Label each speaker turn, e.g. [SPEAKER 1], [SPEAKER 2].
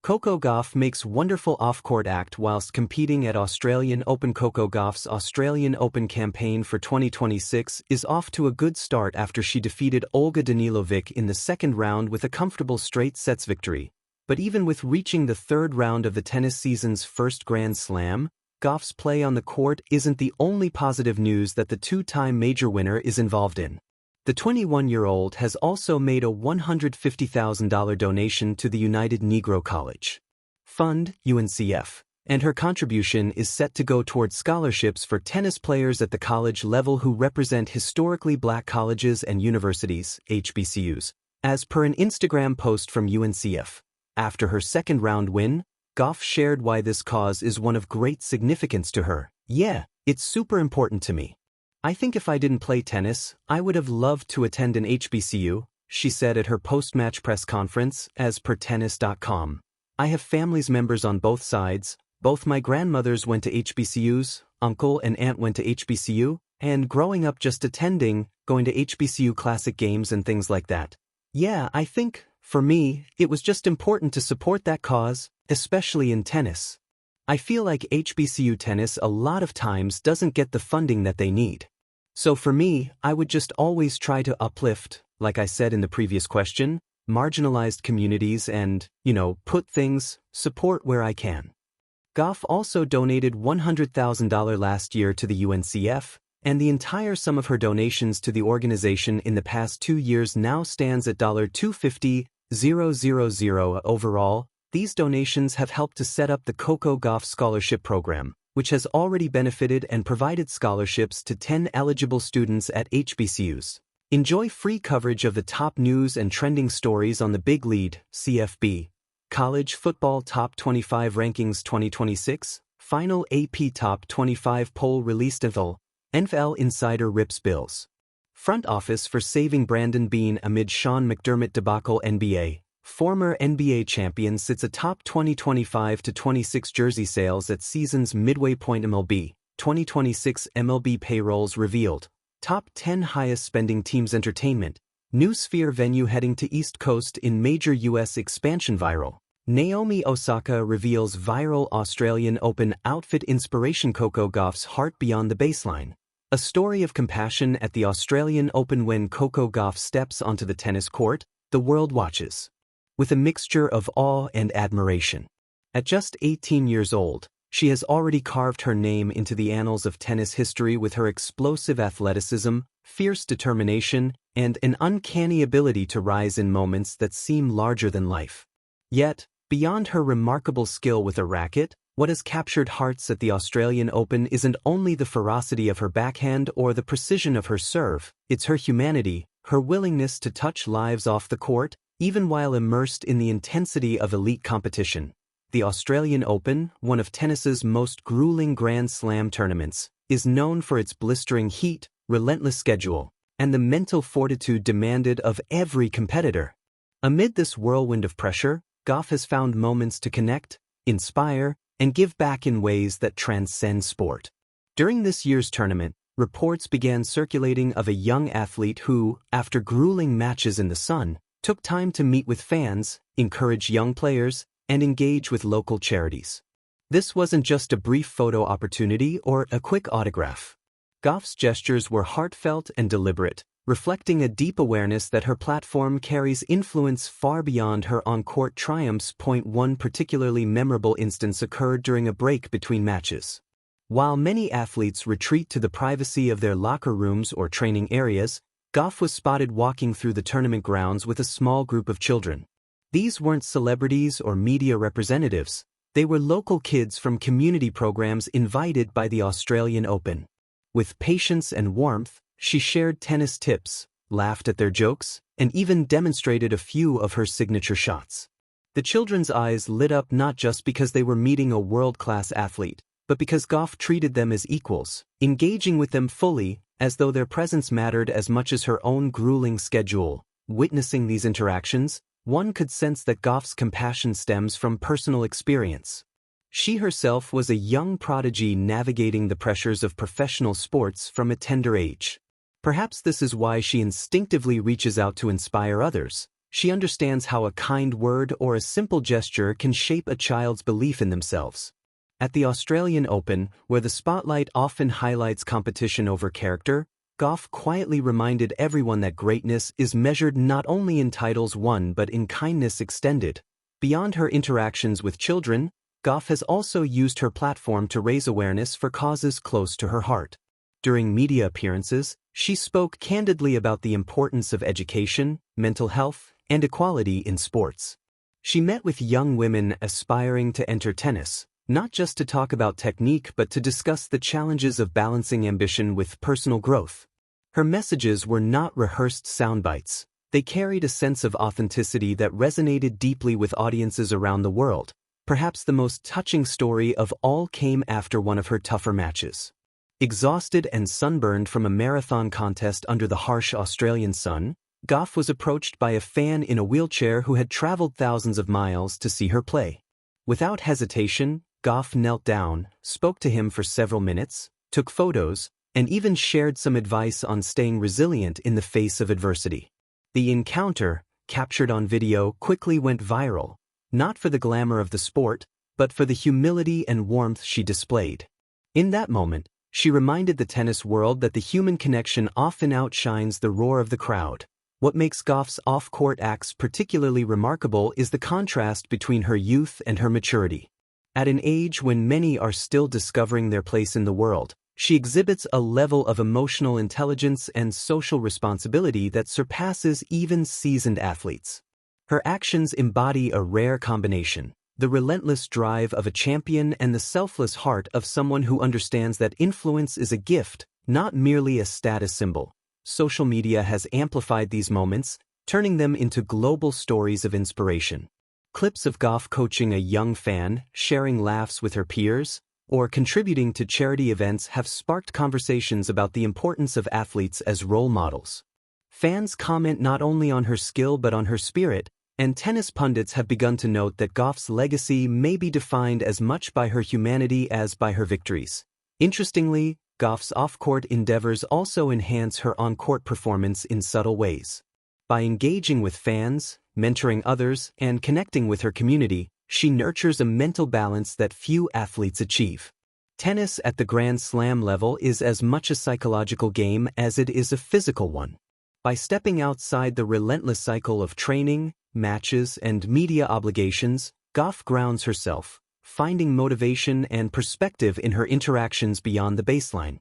[SPEAKER 1] Coco Gauff makes wonderful off-court act whilst competing at Australian Open. Coco Gauff's Australian Open campaign for 2026 is off to a good start after she defeated Olga Danilovic in the second round with a comfortable straight sets victory. But even with reaching the third round of the tennis season's first Grand Slam, Gauff's play on the court isn't the only positive news that the two-time major winner is involved in. The 21-year-old has also made a $150,000 donation to the United Negro College Fund, UNCF, and her contribution is set to go towards scholarships for tennis players at the college level who represent historically black colleges and universities, HBCUs, as per an Instagram post from UNCF. After her second-round win, Gauff shared why this cause is one of great significance to her. "Yeah, it's super important to me. I think if I didn't play tennis, I would have loved to attend an HBCU," she said at her post-match press conference, as per tennis.com. "I have families members on both sides. Both my grandmothers went to HBCUs, uncle and aunt went to HBCU, and growing up just attending, going to HBCU classic games and things like that. Yeah, I think, for me, it was just important to support that cause, especially in tennis. I feel like HBCU tennis a lot of times doesn't get the funding that they need. So for me, I would just always try to uplift, like I said in the previous question, marginalized communities and, support where I can." Gauff also donated $100,000 last year to the UNCF, and the entire sum of her donations to the organization in the past 2 years now stands at $250,000. Overall, these donations have helped to set up the Coco Gauff Scholarship Program, which has already benefited and provided scholarships to 10 eligible students at HBCUs. Enjoy free coverage of the top news and trending stories on the Big Lead, CFB, College Football Top 25 Rankings 2026, Final AP Top 25 poll released. NFL Insider rips Bills front office for saving Brandon Beane amid Sean McDermott debacle. NBA former NBA champion sits atop 2025-26 jersey sales at season's midway point. MLB 2026 MLB payrolls revealed. Top 10 highest spending teams. Entertainment new Sphere venue heading to East Coast in major U.S. expansion. Viral Naomi Osaka reveals viral Australian Open outfit inspiration. Coco Gauff's heart beyond the baseline. A story of compassion at the Australian Open. When Coco Gauff steps onto the tennis court, the world watches with a mixture of awe and admiration. At just 18 years old, she has already carved her name into the annals of tennis history with her explosive athleticism, fierce determination, and an uncanny ability to rise in moments that seem larger than life. Yet, beyond her remarkable skill with a racket, what has captured hearts at the Australian Open isn't only the ferocity of her backhand or the precision of her serve, it's her humanity, her willingness to touch lives off the court, even while immersed in the intensity of elite competition. The Australian Open, one of tennis's most grueling Grand Slam tournaments, is known for its blistering heat, relentless schedule, and the mental fortitude demanded of every competitor. Amid this whirlwind of pressure, Gauff has found moments to connect, inspire, and give back in ways that transcend sport. During this year's tournament, reports began circulating of a young athlete who, after grueling matches in the sun, took time to meet with fans, encourage young players, and engage with local charities. This wasn't just a brief photo opportunity or a quick autograph. Gauff's gestures were heartfelt and deliberate, reflecting a deep awareness that her platform carries influence far beyond her on-court triumphs. One particularly memorable instance occurred during a break between matches. While many athletes retreat to the privacy of their locker rooms or training areas, Gauff was spotted walking through the tournament grounds with a small group of children. These weren't celebrities or media representatives, they were local kids from community programs invited by the Australian Open. With patience and warmth, she shared tennis tips, laughed at their jokes, and even demonstrated a few of her signature shots. The children's eyes lit up not just because they were meeting a world-class athlete, but because Gauff treated them as equals, engaging with them fully, as though their presence mattered as much as her own grueling schedule. Witnessing these interactions, one could sense that Gauff's compassion stems from personal experience. She herself was a young prodigy navigating the pressures of professional sports from a tender age. Perhaps this is why she instinctively reaches out to inspire others. She understands how a kind word or a simple gesture can shape a child's belief in themselves. At the Australian Open, where the spotlight often highlights competition over character, Gauff quietly reminded everyone that greatness is measured not only in titles won but in kindness extended. Beyond her interactions with children, Gauff has also used her platform to raise awareness for causes close to her heart. During media appearances, she spoke candidly about the importance of education, mental health, and equality in sports. She met with young women aspiring to enter tennis, not just to talk about technique but to discuss the challenges of balancing ambition with personal growth. Her messages were not rehearsed soundbites. They carried a sense of authenticity that resonated deeply with audiences around the world. Perhaps the most touching story of all came after one of her tougher matches. Exhausted and sunburned from a marathon contest under the harsh Australian sun, Gauff was approached by a fan in a wheelchair who had traveled thousands of miles to see her play. Without hesitation, Gauff knelt down, spoke to him for several minutes, took photos, and even shared some advice on staying resilient in the face of adversity. The encounter, captured on video, quickly went viral, not for the glamour of the sport, but for the humility and warmth she displayed. In that moment, she reminded the tennis world that the human connection often outshines the roar of the crowd. What makes Gauff's off-court acts particularly remarkable is the contrast between her youth and her maturity. At an age when many are still discovering their place in the world, she exhibits a level of emotional intelligence and social responsibility that surpasses even seasoned athletes. Her actions embody a rare combination: the relentless drive of a champion and the selfless heart of someone who understands that influence is a gift, not merely a status symbol. Social media has amplified these moments, turning them into global stories of inspiration. Clips of Gauff coaching a young fan, sharing laughs with her peers, or contributing to charity events have sparked conversations about the importance of athletes as role models. Fans comment not only on her skill but on her spirit, and tennis pundits have begun to note that Gauff's legacy may be defined as much by her humanity as by her victories. Interestingly, Gauff's off-court endeavors also enhance her on-court performance in subtle ways. By engaging with fans, mentoring others, and connecting with her community, she nurtures a mental balance that few athletes achieve. Tennis at the Grand Slam level is as much a psychological game as it is a physical one. By stepping outside the relentless cycle of training, matches, and media obligations, Gauff grounds herself, finding motivation and perspective in her interactions beyond the baseline.